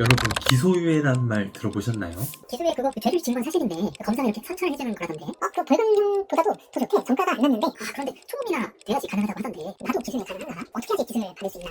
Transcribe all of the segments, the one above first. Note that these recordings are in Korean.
여러분, 기소유예라는 말 들어보셨나요? 기소유예 그거 죄를 지은 건 사실인데 검사가 이렇게 선처를 해주는 거라던데 그 벌금형보다도 더 좋대. 전가가 안 났는데 그런데 초범이나 돼야지 가능하다고 하던데 나도 기소유예 가능한가? 어떻게 하지 기소유예 받을 수 있나?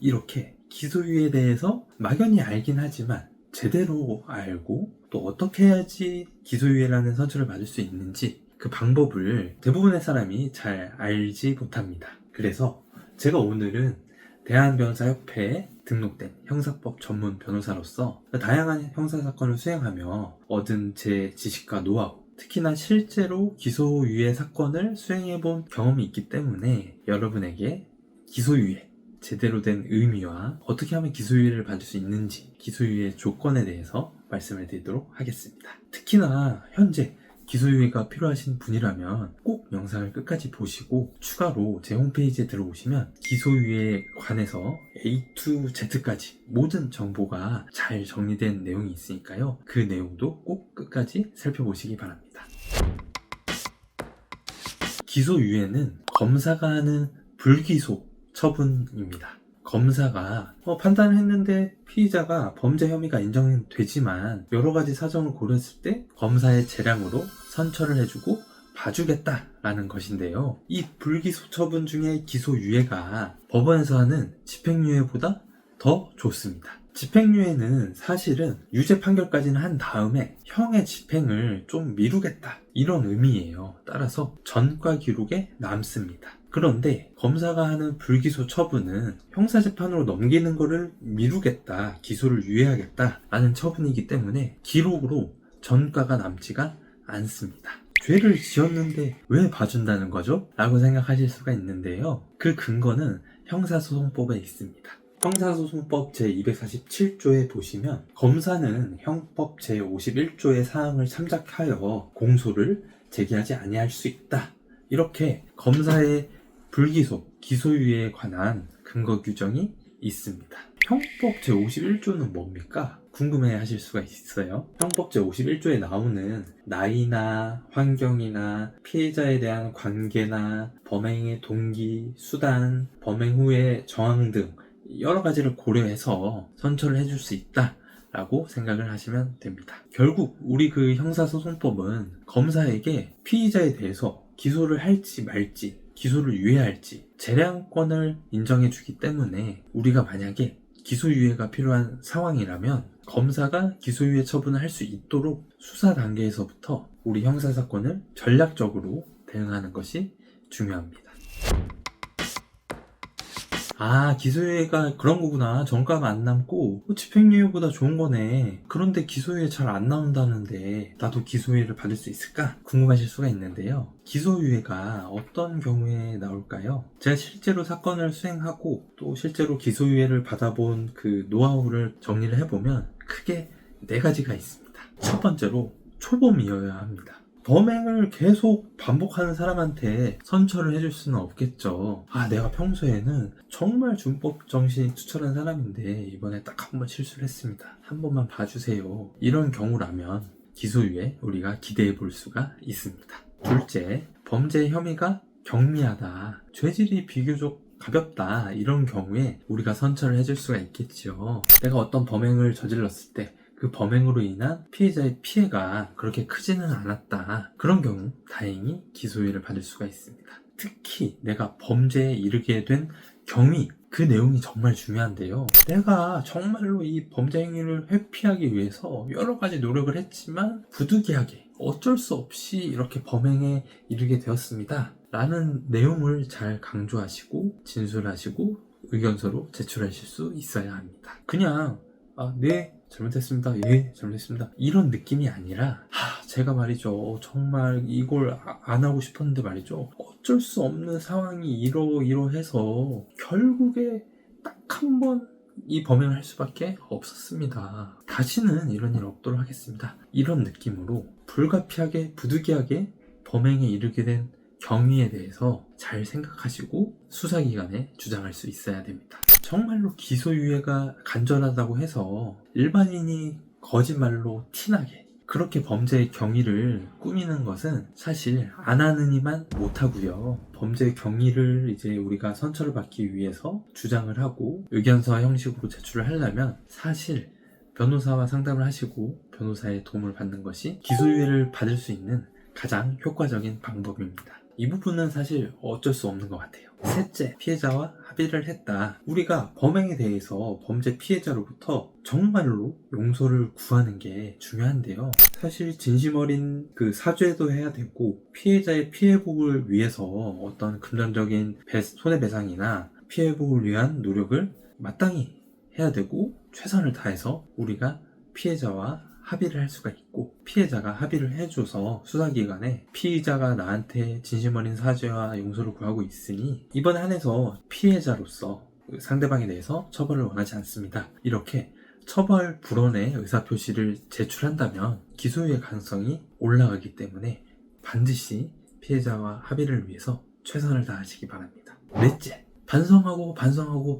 이렇게 기소유예에 대해서 막연히 알긴 하지만 제대로 알고 또 어떻게 해야지 기소유예라는 선처를 받을 수 있는지 그 방법을 대부분의 사람이 잘 알지 못합니다. 그래서 제가 오늘은 대한변호사협회에 등록된 형사법 전문 변호사로서 다양한 형사사건을 수행하며 얻은 제 지식과 노하우, 특히나 실제로 기소유예 사건을 수행해본 경험이 있기 때문에 여러분에게 기소유예, 제대로 된 의미와 어떻게 하면 기소유예를 받을 수 있는지, 기소유예 조건에 대해서 말씀을 드리도록 하겠습니다. 특히나 현재 기소유예가 필요하신 분이라면 꼭 영상을 끝까지 보시고 추가로 제 홈페이지에 들어오시면 기소유예에 관해서 A to Z까지 모든 정보가 잘 정리된 내용이 있으니까요. 그 내용도 꼭 끝까지 살펴보시기 바랍니다. 기소유예는 검사가 하는 불기소 처분입니다. 검사가 판단을 했는데 피의자가 범죄 혐의가 인정되지만 여러 가지 사정을 고려했을 때 검사의 재량으로 선처를 해주고 봐주겠다라는 것인데요. 이 불기소 처분 중에 기소유예가 법원에서 하는 집행유예보다 더 좋습니다. 집행유예는 사실은 유죄 판결까지는 한 다음에 형의 집행을 좀 미루겠다 이런 의미예요. 따라서 전과 기록에 남습니다. 그런데 검사가 하는 불기소 처분은 형사재판으로 넘기는 것을 미루겠다, 기소를 유예하겠다 라는 처분이기 때문에 기록으로 전과가 남지가 않습니다. 죄를 지었는데 왜 봐준다는 거죠? 라고 생각하실 수가 있는데요. 그 근거는 형사소송법에 있습니다. 형사소송법 제247조에 보시면 검사는 형법 제51조의 사항을 참작하여 공소를 제기하지 아니할 수 있다. 이렇게 검사의 불기소, 기소유예에 관한 근거 규정이 있습니다. 형법 제51조는 뭡니까? 궁금해 하실 수가 있어요. 형법 제51조에 나오는 나이나 환경이나 피해자에 대한 관계나 범행의 동기, 수단, 범행 후의 정황 등 여러 가지를 고려해서 선처를 해줄 수 있다 라고 생각을 하시면 됩니다. 결국 우리 그 형사소송법은 검사에게 피의자에 대해서 기소를 할지 말지, 기소를 유예할지 재량권을 인정해 주기 때문에 우리가 만약에 기소유예가 필요한 상황이라면 검사가 기소유예 처분을 할 수 있도록 수사 단계에서부터 우리 형사사건을 전략적으로 대응하는 것이 중요합니다. 기소유예가 그런 거구나. 전과가 안 남고 집행유예보다 좋은 거네. 그런데 기소유예 잘 안 나온다는데 나도 기소유예를 받을 수 있을까? 궁금하실 수가 있는데요. 기소유예가 어떤 경우에 나올까요? 제가 실제로 사건을 수행하고 또 실제로 기소유예를 받아본 그 노하우를 정리를 해보면 크게 4가지가 있습니다. 첫 번째로 초범이어야 합니다. 범행을 계속 반복하는 사람한테 선처를 해줄 수는 없겠죠. 내가 평소에는 정말 준법 정신이 투철한 사람인데 이번에 딱 한 번 실수를 했습니다. 한 번만 봐주세요. 이런 경우라면 기소유예 우리가 기대해 볼 수가 있습니다. 둘째, 범죄 혐의가 경미하다, 죄질이 비교적 가볍다, 이런 경우에 우리가 선처를 해줄 수가 있겠죠. 내가 어떤 범행을 저질렀을 때 그 범행으로 인한 피해자의 피해가 그렇게 크지는 않았다. 그런 경우 다행히 기소유예를 받을 수가 있습니다. 특히 내가 범죄에 이르게 된 경위, 그 내용이 정말 중요한데요. 내가 정말로 이 범죄 행위를 회피하기 위해서 여러 가지 노력을 했지만 부득이하게 어쩔 수 없이 이렇게 범행에 이르게 되었습니다. 라는 내용을 잘 강조하시고 진술하시고 의견서로 제출하실 수 있어야 합니다. 그냥 네, 잘못했습니다. 예, 잘못했습니다. 이런 느낌이 아니라 제가 말이죠. 정말 이걸 안 하고 싶었는데 말이죠. 어쩔 수 없는 상황이 이러해서 결국에 딱 한 번 이 범행을 할 수밖에 없었습니다. 다시는 이런 일 없도록 하겠습니다. 이런 느낌으로 불가피하게 부득이하게 범행에 이르게 된 경위에 대해서 잘 생각하시고 수사기관에 주장할 수 있어야 됩니다. 정말로 기소유예가 간절하다고 해서 일반인이 거짓말로 티나게 그렇게 범죄의 경위를 꾸미는 것은 사실 안 하는 이만 못하고요. 범죄의 경위를 이제 우리가 선처를 받기 위해서 주장을 하고 의견서 형식으로 제출을 하려면 사실 변호사와 상담을 하시고 변호사의 도움을 받는 것이 기소유예를 받을 수 있는 가장 효과적인 방법입니다. 이 부분은 사실 어쩔 수 없는 것 같아요. 셋째, 피해자와 합의를 했다. 우리가 범행에 대해서 범죄 피해자로부터 정말로 용서를 구하는 게 중요한데요. 사실 진심 어린 그 사죄도 해야 되고 피해자의 피해복을 위해서 어떤 금전적인 손해배상이나 피해복을 위한 노력을 마땅히 해야 되고 최선을 다해서 우리가 피해자와 합의를 할 수가 있고 피해자가 합의를 해줘서 수사기관에 피의자가 나한테 진심 어린 사죄와 용서를 구하고 있으니 이번에 한해서 피해자로서 상대방에 대해서 처벌을 원하지 않습니다. 이렇게 처벌 불원의 의사표시를 제출한다면 기소유예 가능성이 올라가기 때문에 반드시 피해자와 합의를 위해서 최선을 다하시기 바랍니다. 넷째, 반성하고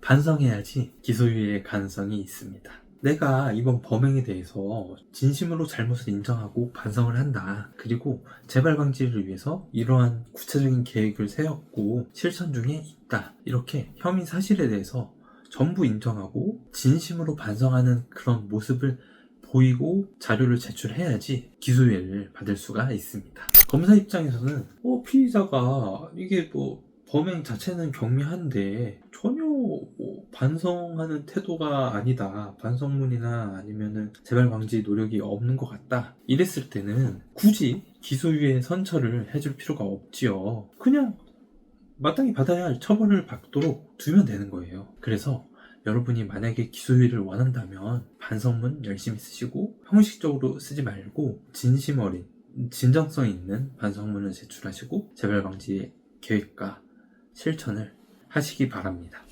반성해야지 기소유예 가능성이 있습니다. 내가 이번 범행에 대해서 진심으로 잘못을 인정하고 반성을 한다. 그리고 재발 방지를 위해서 이러한 구체적인 계획을 세웠고 실천 중에 있다. 이렇게 혐의 사실에 대해서 전부 인정하고 진심으로 반성하는 그런 모습을 보이고 자료를 제출해야지 기소유예를 받을 수가 있습니다. 검사 입장에서는 피의자가 이게 범행 자체는 경미한데 전혀 반성하는 태도가 아니다. 반성문이나 아니면은 재발 방지 노력이 없는 것 같다. 이랬을 때는 굳이 기소유예 선처를 해줄 필요가 없지요. 그냥 마땅히 받아야 할 처벌을 받도록 두면 되는 거예요. 그래서 여러분이 만약에 기소유예를 원한다면 반성문 열심히 쓰시고 형식적으로 쓰지 말고 진심 어린 진정성 있는 반성문을 제출하시고 재발 방지 계획과 실천을 하시기 바랍니다.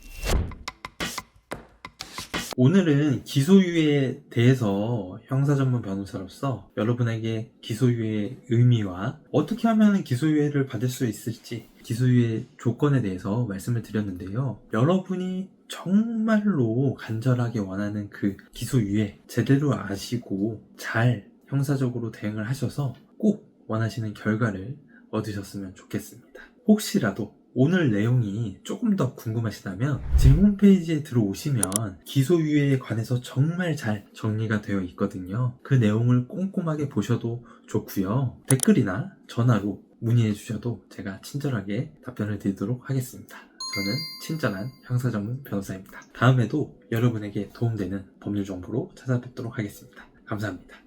오늘은 기소유예에 대해서 형사전문 변호사로서 여러분에게 기소유예의 의미와 어떻게 하면 기소유예를 받을 수 있을지 기소유예 조건에 대해서 말씀을 드렸는데요. 여러분이 정말로 간절하게 원하는 그 기소유예 제대로 아시고 잘 형사적으로 대응을 하셔서 꼭 원하시는 결과를 얻으셨으면 좋겠습니다. 혹시라도 오늘 내용이 조금 더 궁금하시다면 지금 홈페이지에 들어오시면 기소유예에 관해서 정말 잘 정리가 되어 있거든요. 그 내용을 꼼꼼하게 보셔도 좋고요. 댓글이나 전화로 문의해 주셔도 제가 친절하게 답변을 드리도록 하겠습니다. 저는 친절한 형사전문 변호사입니다. 다음에도 여러분에게 도움되는 법률 정보로 찾아뵙도록 하겠습니다. 감사합니다.